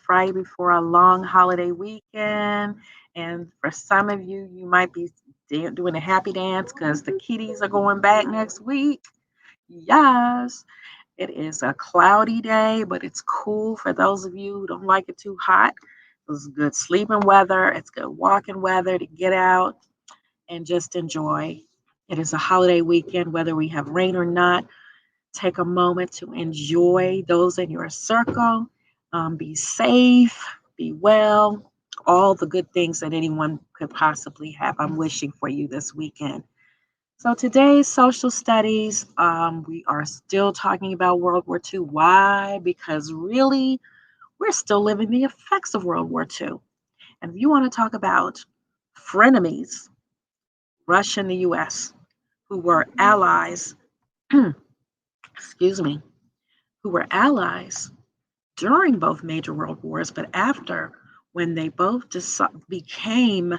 Friday before a long holiday weekend. And for some of you, you might be doing a happy dance because the kiddies are going back next week. Yes, it is a cloudy day, but it's cool for those of you who don't like it too hot. It's good sleeping weather. It's good walking weather to get out and just enjoy. It is a holiday weekend, whether we have rain or not. Take a moment to enjoy those in your circle. Be safe, be well, all the good things that anyone could possibly have. I'm wishing for you this weekend. So today's social studies, we are still talking about World War II. Why? Because really, we're still living the effects of World War II. And if you want to talk about frenemies, Russia and the US, who were allies, excuse me, who were allies during both major world wars, but after, when they both became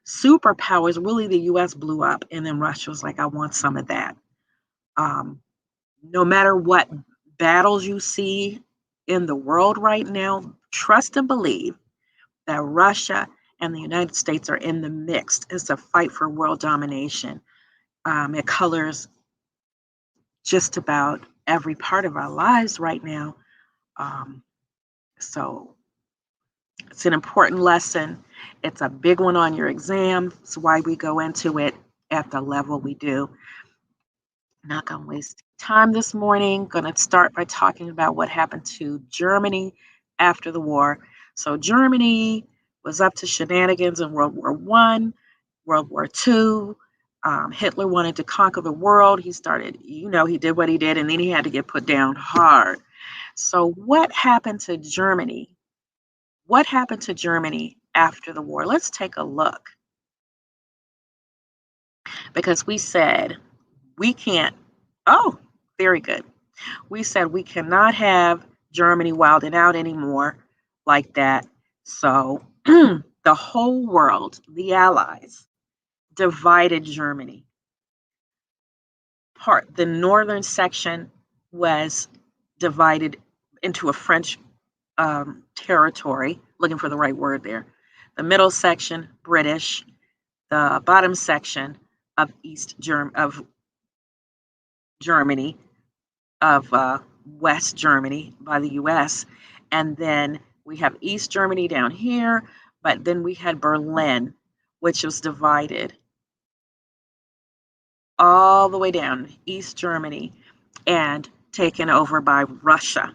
superpowers, really the US blew up, and then Russia was like, I want some of that. No matter what battles you see in the world right now, trust and believe that Russia and the United States are in the mix. It's a fight for world domination. It colors just about every part of our lives right now. So it's an important lesson. It's a big one on your exam. It's why we go into it at the level we do. Not going to waste time this morning. Going to start by talking about what happened to Germany after the war. So Germany was up to shenanigans in World War I, World War II. Hitler wanted to conquer the world. He started, he did what he did, and then he had to get put down hard. So what happened to Germany? What happened to Germany after the war? Let's take a look. Because we said we can't, oh, very good. We said we cannot have Germany wilding out anymore like that. So the whole world, the Allies, divided Germany. The northern section was divided into a French territory, looking for the right word there. The middle section, British. The bottom section of Germany, of West Germany by the U.S. And then we have East Germany down here, but then we had Berlin, which was divided all the way down East Germany and taken over by Russia.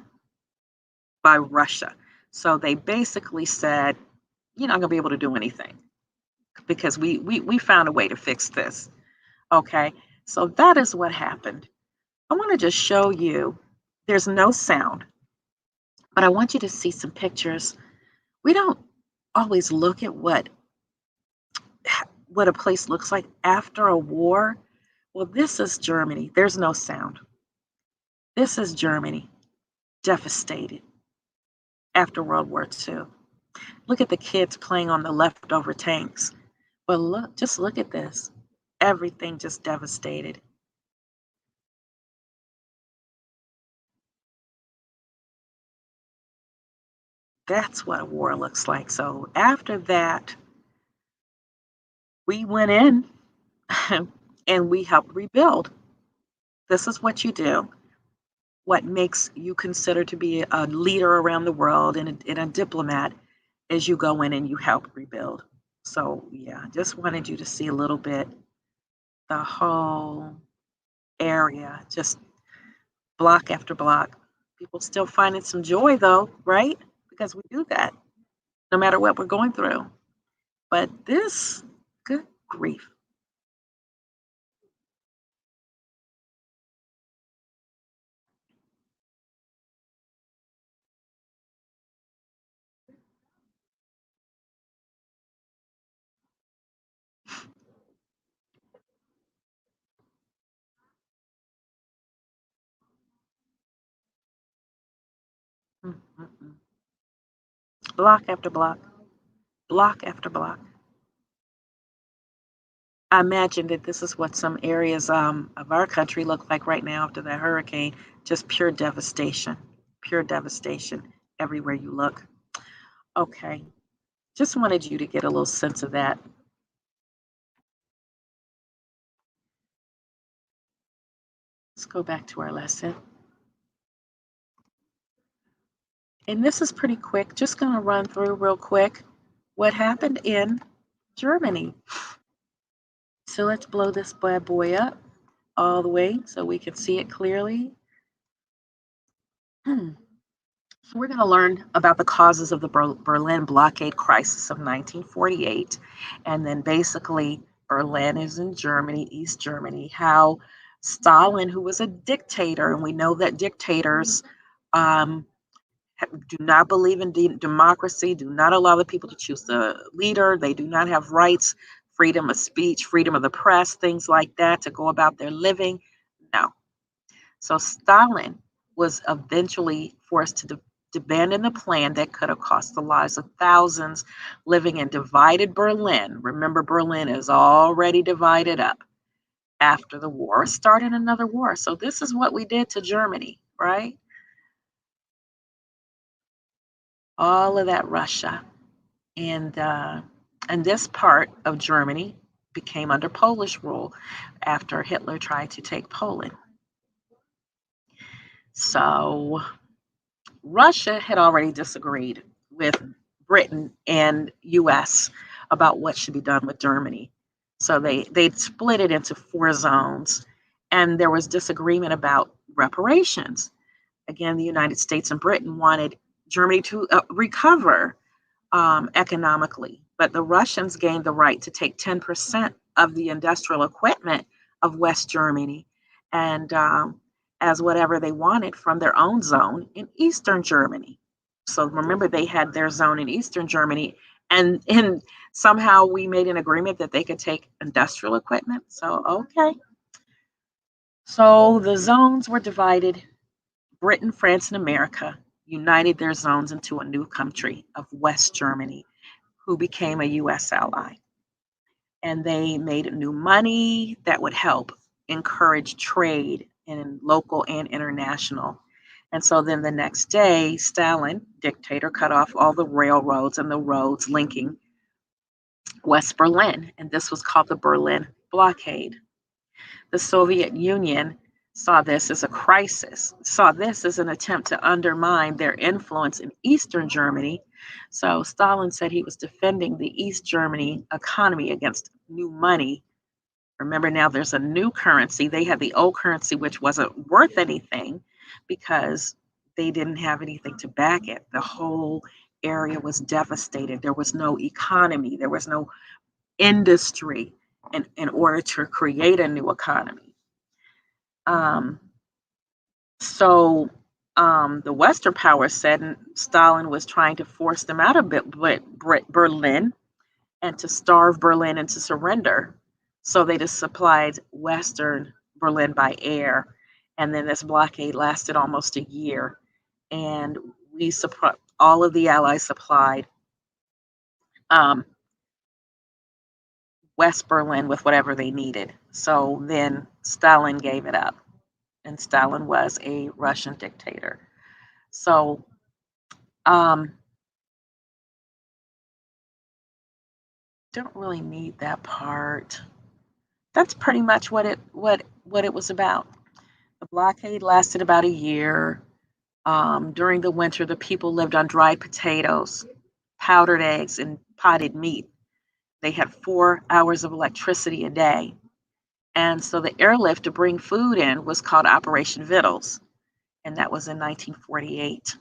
So they basically said, you're not going to be able to do anything because we found a way to fix this. Okay, so that is what happened. I want to just show you, there's no sound, but I want you to see some pictures. We don't always look at what a place looks like after a war. Well, this is Germany. There's no sound. This is Germany, devastated after World War II. Look at the kids playing on the leftover tanks. But just look at this. Everything just devastated. That's what a war looks like. So after that, we went in and we helped rebuild. This is what you do. What makes you considered to be a leader around the world and a diplomat is you go in and you help rebuild. So yeah, just wanted you to see a little bit the whole area, just block after block. People still finding some joy though, right? Because we do that no matter what we're going through. But this, good grief. Mm-mm-mm. Block after block, block after block. I imagine that this is what some areas of our country look like right now after that hurricane. Just pure devastation everywhere you look. Okay. Just wanted you to get a little sense of that. Let's go back to our lesson. And this is pretty quick. Just going to run through real quick what happened in Germany. So let's blow this bad boy up all the way so we can see it clearly. So we're going to learn about the causes of the Berlin Blockade crisis of 1948. And then basically, Berlin is in Germany, East Germany, how Stalin, who was a dictator, and we know that dictators um, do not believe in democracy, do not allow the people to choose the leader. They do not have rights, freedom of speech, freedom of the press, things like that to go about their living. No. So Stalin was eventually forced to abandon the plan that could have cost the lives of thousands living in divided Berlin. Remember, Berlin is already divided up after the war, started another war. So this is what we did to Germany, right? All of that Russia. And this part of Germany became under Polish rule after Hitler tried to take Poland. So Russia had already disagreed with Britain and US about what should be done with Germany. So they'd split it into 4 zones, and there was disagreement about reparations. Again, the United States and Britain wanted Germany to recover economically, but the Russians gained the right to take 10% of the industrial equipment of West Germany and as whatever they wanted from their own zone in Eastern Germany. So remember, they had their zone in Eastern Germany, and somehow we made an agreement that they could take industrial equipment. So, okay. So the zones were divided. Britain, France, and America united their zones into a new country of West Germany, who became a US ally. And they made new money that would help encourage trade in local and international. And so then the next day, Stalin, dictator, cut off all the railroads and the roads linking West Berlin. And this was called the Berlin Blockade. The Soviet Union saw this as a crisis, saw this as an attempt to undermine their influence in Eastern Germany. So Stalin said he was defending the East Germany economy against new money. Remember, now there's a new currency. They had the old currency, which wasn't worth anything because they didn't have anything to back it. The whole area was devastated. There was no economy, there was no industry in order to create a new economy. Um, so the Western powers said Stalin was trying to force them out of Berlin and to starve Berlin into surrender. So they just supplied Western Berlin by air. And then this blockade lasted almost a year. And all of the Allies supplied um, West Berlin with whatever they needed. So then Stalin gave it up. And Stalin was a Russian dictator. So um, don't really need that part. That's pretty much what it was about. The blockade lasted about a year. During the winter, the people lived on dried potatoes, powdered eggs, and potted meat. They had 4 hours of electricity a day. And so the airlift to bring food in was called Operation Vittles, and that was in 1948.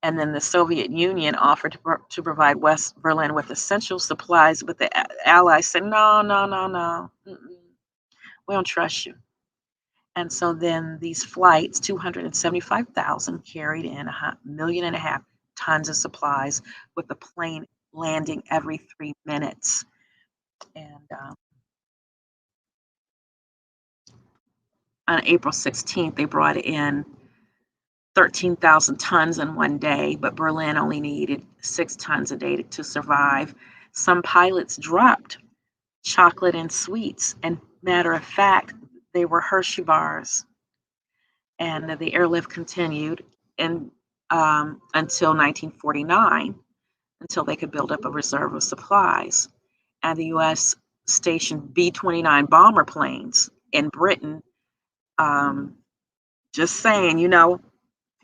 And then the Soviet Union offered to provide West Berlin with essential supplies, but the Allies said, no, no, no, no. We don't trust you. And so then these flights, 275,000, carried in 1.5 million tons of supplies, with the plane landing every 3 minutes. And on April 16th, they brought in 13,000 tons in one day, but Berlin only needed 6 tons a day to survive. Some pilots dropped chocolate and sweets, and matter of fact, they were Hershey bars. And the airlift continued until 1949. until they could build up a reserve of supplies. And the U.S. stationed B-29 bomber planes in Britain. Just saying,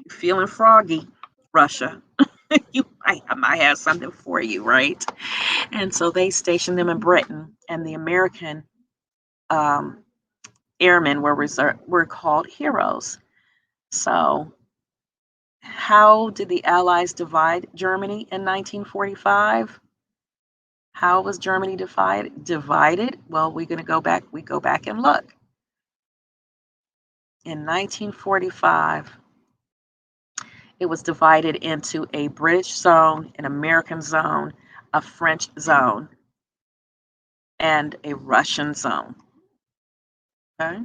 feeling froggy, Russia. I might have something for you, right? And so they stationed them in Britain, and the American um, airmen were called heroes. So, how did the Allies divide Germany in 1945? How was Germany divided? Well, we're going to go back. We go back and look. In 1945, it was divided into a British zone, an American zone, a French zone, and a Russian zone. Okay.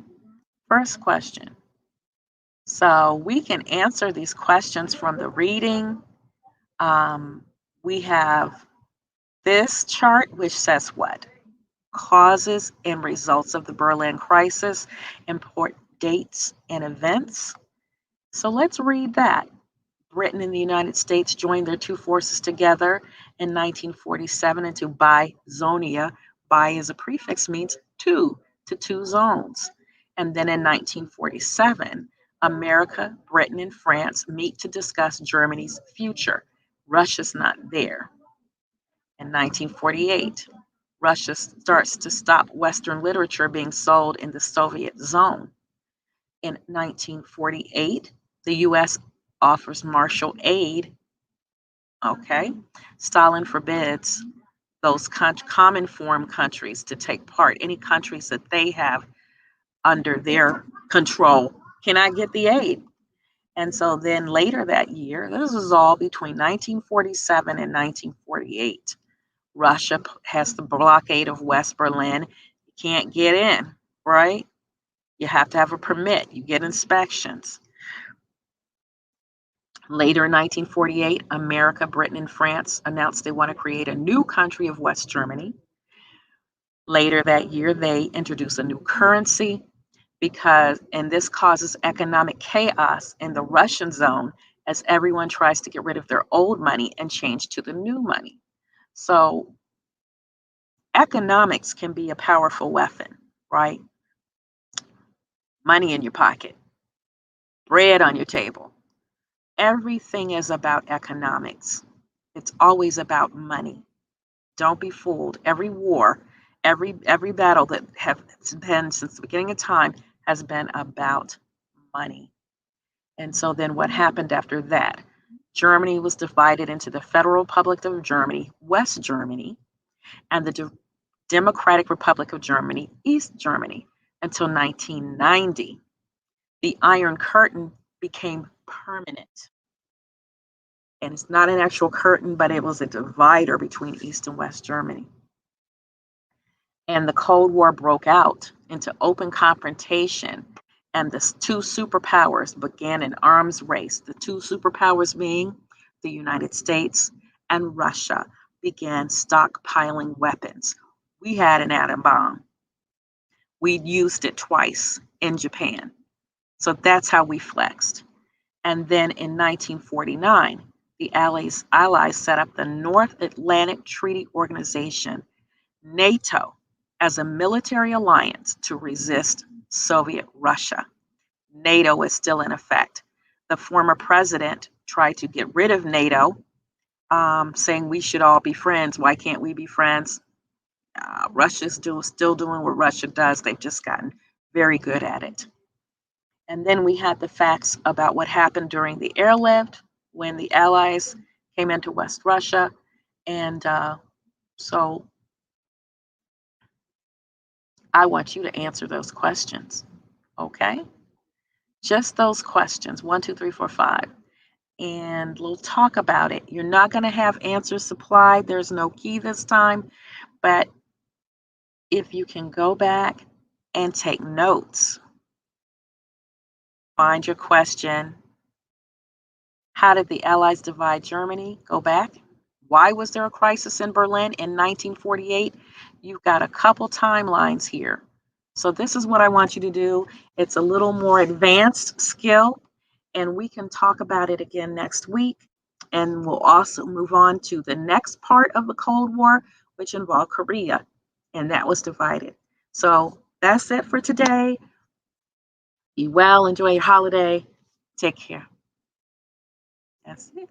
First question. So we can answer these questions from the reading. We have this chart, which says what? Causes and results of the Berlin crisis, important dates and events. So let's read that. Britain and the United States joined their two forces together in 1947 into Bizonia. Bi as a prefix means two, to two zones. And then in 1947, America, Britain, and France meet to discuss Germany's future. Russia's not there. In 1948, Russia starts to stop Western literature being sold in the Soviet zone. In 1948, the U.S. offers Marshall aid. Okay. Stalin forbids those common form countries to take part, any countries that they have under their control cannot get the aid. And so then later that year, this is all between 1947 and 1948. Russia has the blockade of West Berlin. You can't get in, right? You have to have a permit. You get inspections. Later in 1948, America, Britain, and France announced they want to create a new country of West Germany. Later that year, they introduce a new currency and this causes economic chaos in the Russian zone as everyone tries to get rid of their old money and change to the new money. So economics can be a powerful weapon, right? Money in your pocket, bread on your table. Everything is about economics. It's always about money. Don't be fooled. Every war, every battle that has been since the beginning of time has been about money. And so then what happened after that? Germany was divided into the Federal Republic of Germany, West Germany, and the Democratic Republic of Germany, East Germany, until 1990. The Iron Curtain became permanent. And it's not an actual curtain, but it was a divider between East and West Germany. And the Cold War broke out into open confrontation, and the two superpowers began an arms race. The two superpowers being the United States and Russia began stockpiling weapons. We had an atom bomb. We used it twice in Japan. So that's how we flexed. And then in 1949, the Allies set up the North Atlantic Treaty Organization, NATO, as a military alliance to resist Soviet Russia. NATO is still in effect. The former president tried to get rid of NATO, saying we should all be friends. Why can't we be friends? Russia's still doing what Russia does. They've just gotten very good at it. And then we had the facts about what happened during the airlift when the Allies came into West Russia. And so I want you to answer those questions, okay? Just those questions, 1, 2, 3, 4, 5. And we'll talk about it. You're not going to have answers supplied. There's no key this time. But if you can go back and take notes, find your question. How did the Allies divide Germany? Go back. Why was there a crisis in Berlin in 1948? You've got a couple timelines here. So this is what I want you to do. It's a little more advanced skill, and we can talk about it again next week. And we'll also move on to the next part of the Cold War, which involved Korea, and that was divided. So that's it for today. Be well, enjoy your holiday. Take care. That's it.